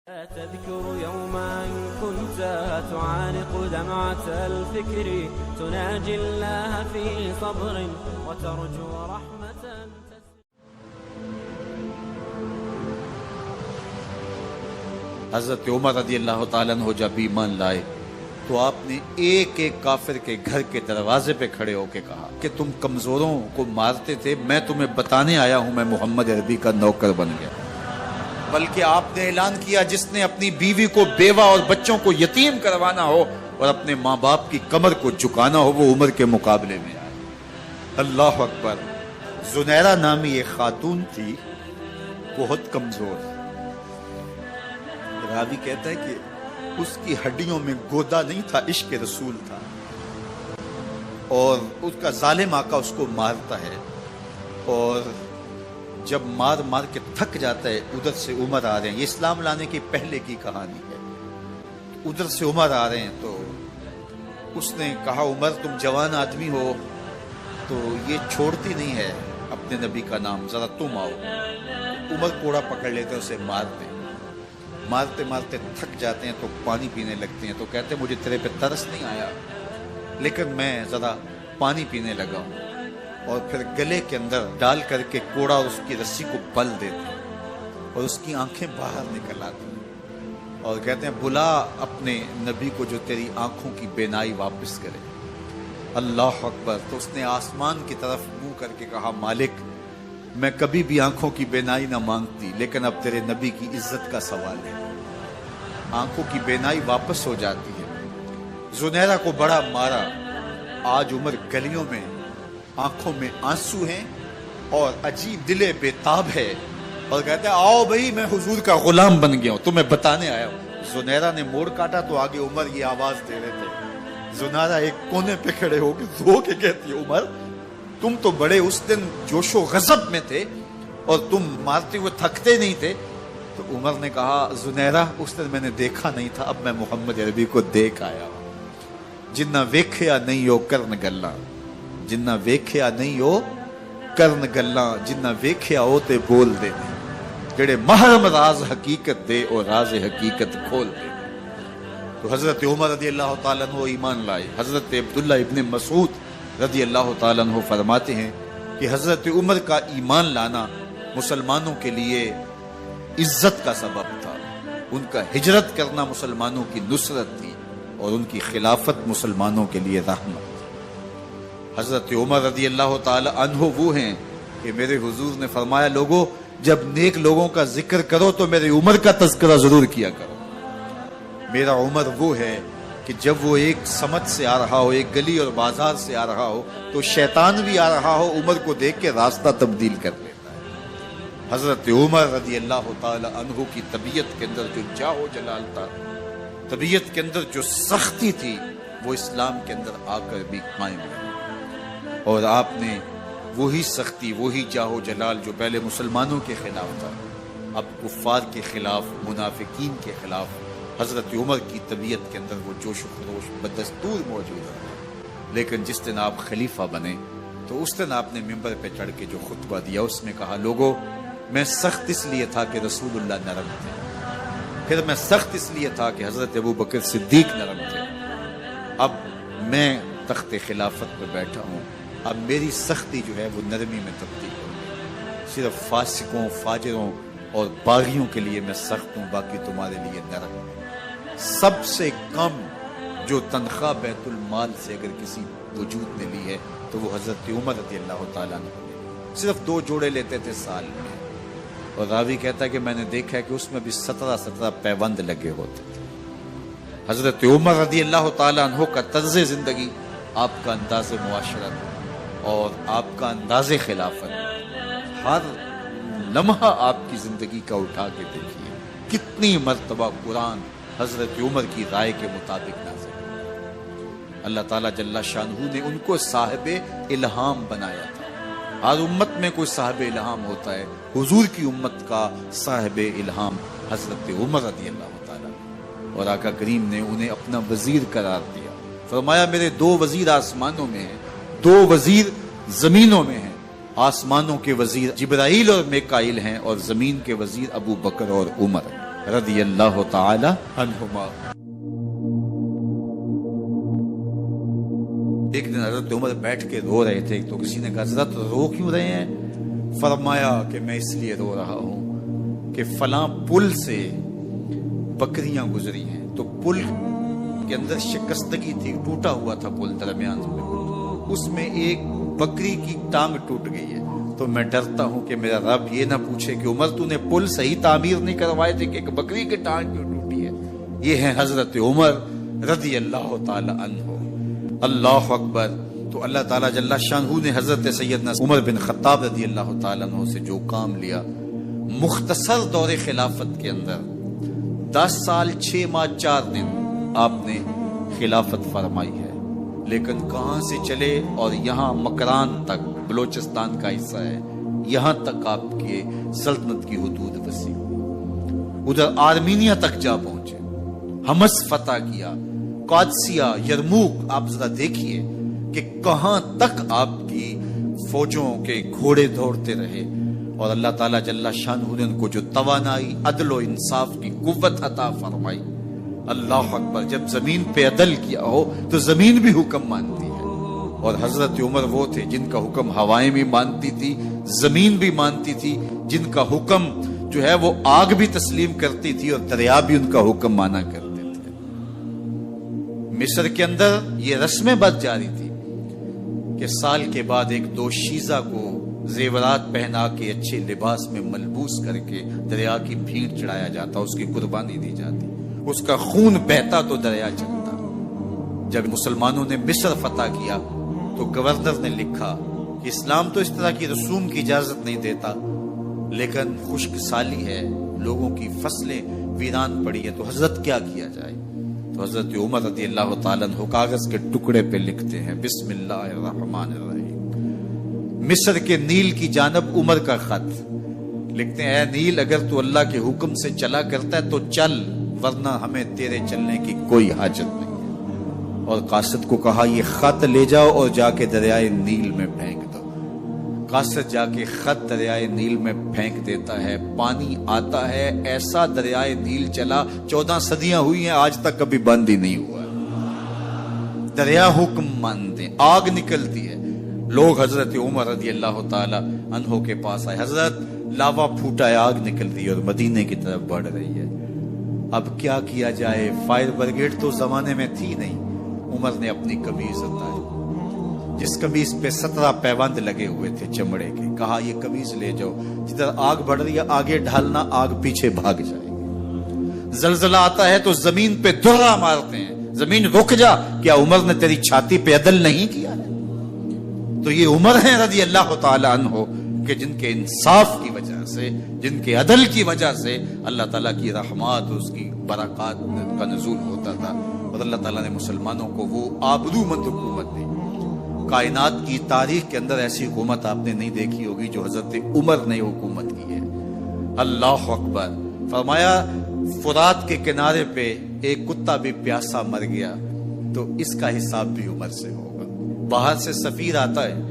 تذكر يوما كنت تعانق دمعة الفكر تناجي الله في صبر وترجو رحمة. حضرت عمر رضی اللہ تعالیٰ عنہ جب ایمان لائے تو آپ نے ایک ایک کافر کے گھر کے دروازے پہ کھڑے ہو کے کہا کہ تم کمزوروں کو مارتے تھے، میں تمہیں بتانے آیا ہوں میں محمد عربی کا نوکر بن گیا۔ بلکہ آپ نے اعلان کیا جس نے اپنی بیوی کو بیوہ اور بچوں کو یتیم کروانا ہو اور اپنے ماں باپ کی کمر کو جھکانا ہو وہ عمر کے مقابلے میں آئے۔ اللہ اکبر۔ زنیرہ نامی ایک خاتون تھی، بہت کمزور، راوی کہتا ہے کہ اس کی ہڈیوں میں گودا نہیں تھا، عشق رسول تھا، اور اس کا ظالم آقا اس کو مارتا ہے، اور جب مار مار کے تھک جاتا ہے ادھر سے عمر آ رہے ہیں، یہ اسلام لانے کی پہلے کی کہانی ہے، ادھر سے عمر آ رہے ہیں تو اس نے کہا عمر تم جوان آدمی ہو تو یہ چھوڑتی نہیں ہے اپنے نبی کا نام، ذرا تم آؤ۔ عمر کوڑا پکڑ لیتے اسے مارتے مارتے مارتے تھک جاتے ہیں تو پانی پینے لگتے ہیں، تو کہتے ہیں مجھے تیرے پہ ترس نہیں آیا لیکن میں ذرا پانی پینے لگا ہوں، اور پھر گلے کے اندر ڈال کر کے کوڑا اور اس کی رسی کو بل دیتے ہیں اور اس کی آنکھیں باہر نکل آتی ہیں اور کہتے ہیں بلا اپنے نبی کو جو تیری آنکھوں کی بینائی واپس کرے۔ اللہ اکبر۔ تو اس نے آسمان کی طرف منہ کر کے کہا مالک میں کبھی بھی آنکھوں کی بینائی نہ مانگتی لیکن اب تیرے نبی کی عزت کا سوال ہے۔ آنکھوں کی بینائی واپس ہو جاتی ہے۔ زنیرہ کو بڑا مارا، آج عمر گلیوں میں آنکھوں میں آنسو ہیں اور عجیب دل بےتاب ہے، اور کہتے ہیں آؤ بھئی میں حضور کا غلام بن گیا ہوں، تمہیں بتانے آیا ہوں۔ زنیرہ نے موڑ کاٹا تو آگے عمر یہ آواز دے رہے تھے۔ زنیرہ ایک کونے پہ کھڑے ہو کے رو کے کہتی ہے عمر تم تو بڑے اس دن جوش و غضب میں تھے اور تم مارتے ہوئے تھکتے نہیں تھے۔ تو عمر نے کہا زنیرہ اس دن میں نے دیکھا نہیں تھا، اب میں محمد عربی کو دیکھ آیا ہوں۔ جنہ ویکھیا نہیں ہو کرن گلاں، جنہ ویکھیا نہیں ہو کرن گلاں، جنہ ویکھیا ہو تے بول دے، جڑے محرم راز حقیقت دے اور راز حقیقت کھول دے۔ تو حضرت عمر رضی اللہ تعالیٰ عنہ ایمان لائے۔ حضرت عبداللہ ابن مسعود رضی اللہ تعالیٰ عنہ فرماتے ہیں کہ حضرت عمر کا ایمان لانا مسلمانوں کے لیے عزت کا سبب تھا، ان کا ہجرت کرنا مسلمانوں کی نصرت تھی اور ان کی خلافت مسلمانوں کے لیے رحمت۔ حضرت عمر رضی اللہ تعالی عنہ وہ ہیں کہ میرے حضور نے فرمایا لوگوں جب نیک لوگوں کا ذکر کرو تو میرے عمر کا تذکرہ ضرور کیا کرو۔ میرا عمر وہ ہے کہ جب وہ ایک سمت سے آ رہا ہو، ایک گلی اور بازار سے آ رہا ہو تو شیطان بھی آ رہا ہو عمر کو دیکھ کے راستہ تبدیل کر لیتا ہے۔ حضرت عمر رضی اللہ تعالی عنہ کی طبیعت کے اندر جو جاہ و جلال تھا، طبیعت کے اندر جو سختی تھی، وہ اسلام کے اندر آ کر بھی قائم رہی، اور آپ نے وہی سختی، وہی جاہ و جلال جو پہلے مسلمانوں کے خلاف تھا اب کفار کے خلاف، منافقین کے خلاف حضرت عمر کی طبیعت کے اندر وہ جوش و خروش بدستور موجود ہے۔ لیکن جس دن آپ خلیفہ بنے تو اس دن آپ نے ممبر پہ چڑھ کے جو خطبہ دیا اس میں کہا لوگوں میں سخت اس لیے تھا کہ رسول اللہ نرم تھے، پھر میں سخت اس لیے تھا کہ حضرت ابوبکر صدیق نرم تھے، اب میں تخت خلافت پہ بیٹھا ہوں، اب میری سختی جو ہے وہ نرمی میں تبدیل ہو گئی، صرف فاسقوں، فاجروں اور باغیوں کے لیے میں سخت ہوں، باقی تمہارے لیے نرم ہوں۔ سب سے کم جو تنخواہ بیت المال سے اگر کسی وجود نے لی ہے تو وہ حضرت عمر رضی اللہ تعالیٰ نے صرف 2 جوڑے لیتے تھے سال میں، اور راوی کہتا ہے کہ میں نے دیکھا ہے کہ اس میں بھی 17 پیوند لگے ہوتے تھے۔ حضرت عمر رضی اللہ تعالیٰ عنہ کا طرز زندگی، آپ کا انداز معاشرت اور آپ کا انداز خلافت، ہر لمحہ آپ کی زندگی کا اٹھا کے دیکھیے کتنی مرتبہ قرآن حضرت عمر کی رائے کے مطابق نازل ہے۔ اللہ تعالیٰ جل شانہ نے ان کو صاحب الہام بنایا تھا۔ ہر امت میں کوئی صاحب الہام ہوتا ہے، حضور کی امت کا صاحب الہام حضرت عمر رضی اللہ تعالیٰ، اور آقا کریم نے انہیں اپنا وزیر قرار دیا۔ فرمایا میرے 2 وزیر آسمانوں میں ہیں، 2 وزیر زمینوں میں ہیں، آسمانوں کے وزیر جبرائیل اور میکائیل ہیں اور زمین کے وزیر ابو بکر اور عمر ہیں۔ رضی اللہ تعالی عنہما۔ ایک دن حضرت عمر بیٹھ کے رو رہے تھے، تو کسی نے کہا حضرت رو کیوں رہے ہیں؟ فرمایا کہ میں اس لیے رو رہا ہوں کہ فلاں پل سے بکریاں گزری ہیں، تو پل کے اندر شکستگی تھی، ٹوٹا ہوا تھا پل درمیان میں، اس میں ایک بکری کی ٹانگ ٹوٹ گئی ہے، تو میں ڈرتا ہوں کہ میرا رب یہ نہ پوچھے کہ عمر تو نے پل صحیح تعمیر نہیں کروائے تھے کہ ایک بکری کی ٹانگ کیوں ٹوٹی ہے۔ یہ ہے حضرت عمر رضی اللہ تعالی عنہ۔ اللہ اکبر۔ تو اللہ تعالیٰ جل شانہ نے حضرت سیدنا عمر بن خطاب رضی اللہ تعالیٰ عنہ سے جو کام لیا، مختصر دور خلافت کے اندر 10 سال 6 ماہ 4 دن آپ نے خلافت فرمائی ہے، لیکن کہاں سے چلے اور یہاں مکران تک، بلوچستان کا حصہ ہے، یہاں تک آپ کے سلطنت کی حدود وسیع ہوئی، ادھر آرمینیا تک جا پہنچے، حمص فتح کیا، قادسیہ، یرموک۔ آپ ذرا دیکھیے کہ کہاں تک آپ کی فوجوں کے گھوڑے دوڑتے رہے، اور اللہ تعالیٰ جل شانہ نے ان کو جو توانائی، عدل و انصاف کی قوت عطا فرمائی۔ اللہ اکبر۔ جب زمین پہ عدل کیا ہو تو زمین بھی حکم مانتی ہے، اور حضرت عمر وہ تھے جن کا حکم ہوائیں بھی مانتی تھی، زمین بھی مانتی تھی، جن کا حکم جو ہے وہ آگ بھی تسلیم کرتی تھی اور دریا بھی ان کا حکم مانا کرتے تھے۔ مصر کے اندر یہ رسم بد جاری تھی کہ سال کے بعد ایک دوشیزہ کو زیورات پہنا کے اچھے لباس میں ملبوس کر کے دریا کی بھیڑ چڑھایا جاتا، اس کی قربانی دی جاتی، اس کا خون بہتا تو دریا چلتا۔ جب مسلمانوں نے مصر فتح کیا تو گورنر نے لکھا کہ اسلام تو اس طرح کی رسوم کی اجازت نہیں دیتا، لیکن خشک سالی ہے، لوگوں کی فصلیں ویران پڑی ہے، تو حضرت کیا کیا جائے؟ تو حضرت عمر رضی اللہ تعالیٰ عنہ کاغذ کے ٹکڑے پہ لکھتے ہیں بسم اللہ الرحمن الرحیم، مصر کے نیل کی جانب عمر کا خط لکھتے ہیں، اے نیل اگر تو اللہ کے حکم سے چلا کرتا ہے تو چل، ورنہ ہمیں تیرے چلنے کی کوئی حاجت نہیں ہے۔ اور قاصد کو کہا یہ خط لے جاؤ اور جا کے دریائے نیل میں پھینک دو۔ قاصد جا کے خط دریائے نیل میں پھینک دیتا ہے، پانی آتا ہے، ایسا دریائے نیل چلا، 14 صدیاں ہوئی ہیں آج تک کبھی بند ہی نہیں ہوا۔ دریا حکم مانتے، آگ نکلتی ہے، لوگ حضرت عمر رضی اللہ تعالی عنہ کے پاس آئے، حضرت لاوا پھوٹا ہے، آگ نکل رہی ہے اور مدینے کی طرف بڑھ رہی ہے، اب کیا کیا جائے؟ فائر بریگیڈ تو زمانے میں تھی نہیں۔ عمر نے اپنی قمیض اتاری، جس قمیض پہ 17 پیوند لگے ہوئے تھے چمڑے کے، کہا یہ قمیض لے جاؤ، جدھر آگ بڑھ رہی ہے آگے ڈھالنا، آگ پیچھے بھاگ جائے گی۔ زلزلہ آتا ہے تو زمین پہ دھرا مارتے ہیں، زمین رک جا، کیا عمر نے تیری چھاتی پہ عدل نہیں کیا ہے؟ تو یہ عمر ہیں رضی اللہ تعالی عنہ کہ جن کے انصاف کی وجہ سے، جن کے عدل کی وجہ سے اللہ تعالیٰ کی رحمات، اس کی برکات کا نزول ہوتا تھا، اور اللہ تعالیٰ نے مسلمانوں کو وہ آبرو مند حکومت دی۔ کائنات کی تاریخ کے اندر ایسی حکومت آپ نے نہیں دیکھی ہوگی جو حضرت عمر نے حکومت کی ہے۔ اللہ اکبر۔ فرمایا فرات کے کنارے پہ ایک کتا بھی پیاسا مر گیا تو اس کا حساب بھی عمر سے ہوگا۔ باہر سے سفیر آتا ہے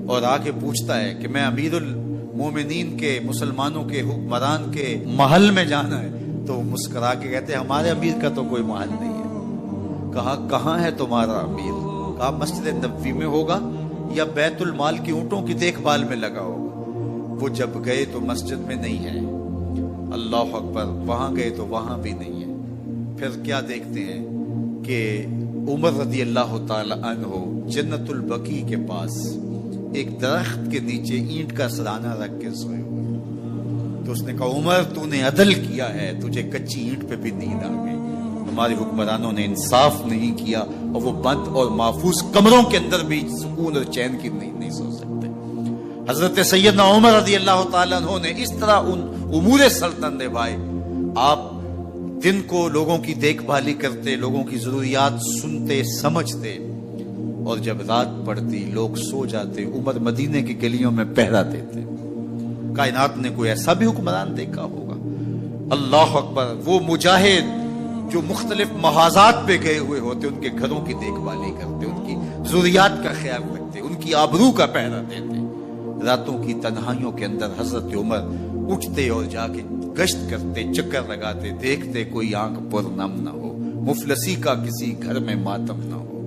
اور آ کے پوچھتا ہے کہ میں امیر المومنین کے، مسلمانوں کے حکمران کے محل میں جانا ہے، تو مسکرا کے کہتے ہیں ہمارے امیر کا تو کوئی محل نہیں ہے۔ کہا کہاں ہے تمہارا امیر؟ کہا مسجد نبوی میں ہوگا یا بیت المال کی اونٹوں کی دیکھ بھال میں لگا ہوگا۔ وہ جب گئے تو مسجد میں نہیں ہے، اللہ اکبر، وہاں گئے تو وہاں بھی نہیں ہے۔ پھر کیا دیکھتے ہیں کہ عمر رضی اللہ تعالی عنہ جنت البقیع کے پاس ایک درخت کے نیچے اینٹ کا سرانہ رکھ کے سوئے ہوئے، تو اس نے کہا عمر تو نے عدل کیا ہے، تجھے کچی اینٹ پہ بھی نیند آ گئی۔ ہمارے حکمرانوں نے انصاف نہیں کیا اور وہ بند اور محفوظ کمروں کے اندر بھی سکون اور چین کی نیند نہیں سو سکتے۔ حضرت سیدنا عمر رضی اللہ تعالیٰ عنہ نے اس طرح ان امور سلطنت نبھائے۔ آپ دن کو لوگوں کی دیکھ بھالی کرتے، لوگوں کی ضروریات سنتے سمجھتے، اور جب رات پڑتی لوگ سو جاتے، عمر مدینے کی گلیوں میں پہرا دیتے۔ کائنات نے کوئی ایسا بھی حکمران دیکھا ہوگا؟ اللہ اکبر۔ وہ مجاہد جو مختلف محاذات پہ گئے ہوئے ہوتے، ان کے گھروں کی دیکھ بھالی کرتے، ان کی ضروریات کا خیال رکھتے، ان کی آبرو کا پہرا دیتے۔ راتوں کی تنہائیوں کے اندر حضرت عمر اٹھتے اور جا کے گشت کرتے، چکر لگاتے، دیکھتے کوئی آنکھ پر نم نہ ہو، مفلسی کا کسی گھر میں ماتم نہ ہو۔